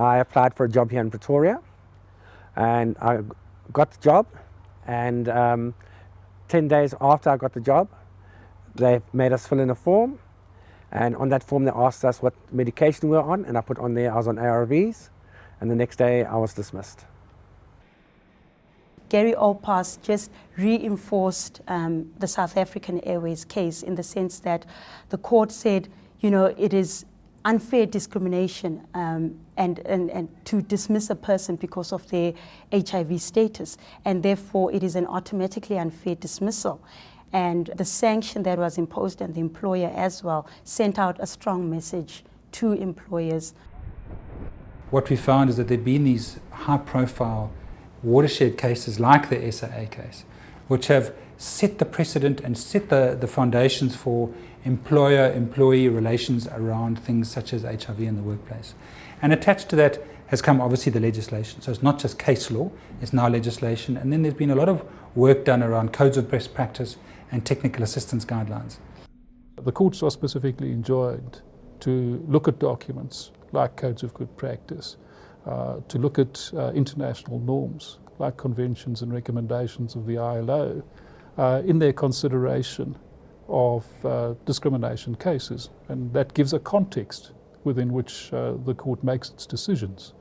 I applied for a job here in Pretoria, and I got the job, and 10 days after I got the job, they made us fill in a form, and on that form they asked us what medication we were on, and I put on there I was on ARVs, and the next day I was dismissed. Gary Olpas just reinforced the South African Airways case in the sense that the court said, you know, it is unfair discrimination and to dismiss a person because of their HIV status, and therefore it is an automatically unfair dismissal. And the sanction that was imposed on the employer as well sent out a strong message to employers. What we found is that there have been these high-profile watershed cases like the SAA case, which have set the precedent and set the foundations for employer-employee relations around things such as HIV in the workplace. And attached to that has come obviously the legislation. So it's not just case law, it's now legislation. And then there's been a lot of work done around codes of best practice and technical assistance guidelines. The courts are specifically enjoined to look at documents like codes of good practice, to look at international norms like conventions and recommendations of the ILO in their consideration of discrimination cases, and that gives a context within which the court makes its decisions.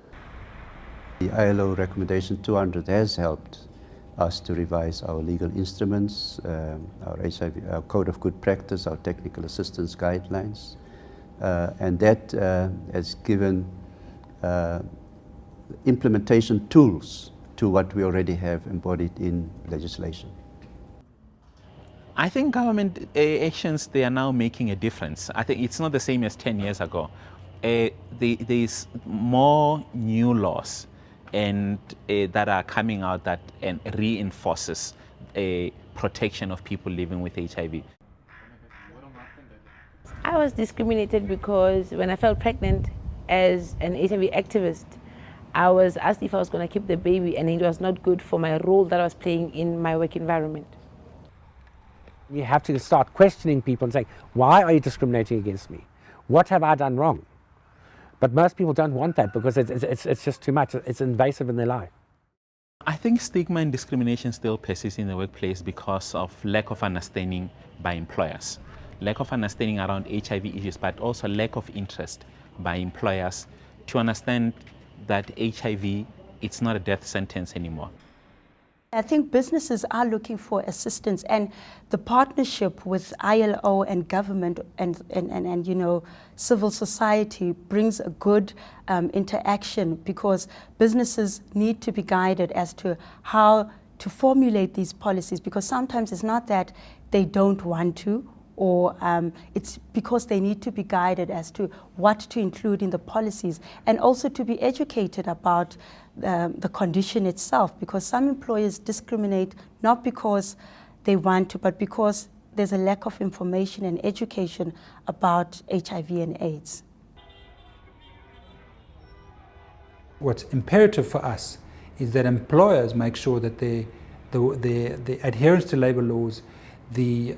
The ILO recommendation 200 has helped us to revise our legal instruments, our code of good practice, our technical assistance guidelines, and that has given implementation tools to what we already have embodied in legislation. I think government actions, they are now making a difference. I think it's not the same as 10 years ago. There's more new laws and that are coming out that reinforces protection of people living with HIV. I was discriminated because when I felt pregnant as an HIV activist, I was asked if I was going to keep the baby, and it was not good for my role that I was playing in my work environment. You have to start questioning people and saying, why are you discriminating against me? What have I done wrong? But most people don't want that because it's just too much. It's invasive in their life. I think stigma and discrimination still persists in the workplace because of lack of understanding by employers. Lack of understanding around HIV issues, but also lack of interest by employers to understand that HIV, it's not a death sentence anymore. I think businesses are looking for assistance, and the partnership with ILO and government and you know, civil society brings a good interaction, because businesses need to be guided as to how to formulate these policies, because sometimes it's not that they don't want to, or it's because they need to be guided as to what to include in the policies, and also to be educated about the condition itself, because some employers discriminate not because they want to, but because there's a lack of information and education about HIV and AIDS. What's imperative for us is that employers make sure that the adherence to labour laws, the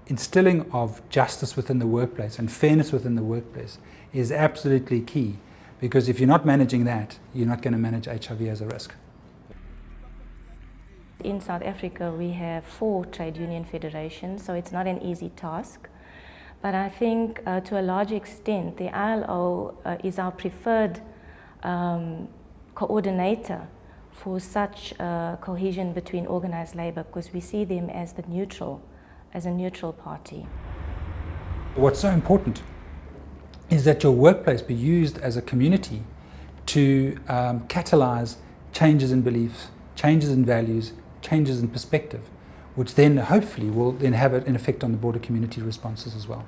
instilling of justice within the workplace and fairness within the workplace is absolutely key, because if you're not managing that, you're not going to manage HIV as a risk. In South Africa, we have 4 trade union federations, so it's not an easy task. But I think to a large extent, the ILO is our preferred coordinator for such cohesion between organised labour, because we see them as a neutral party. What's so important is that your workplace be used as a community to catalyse changes in beliefs, changes in values, changes in perspective, which then hopefully will then have an effect on the broader community responses as well.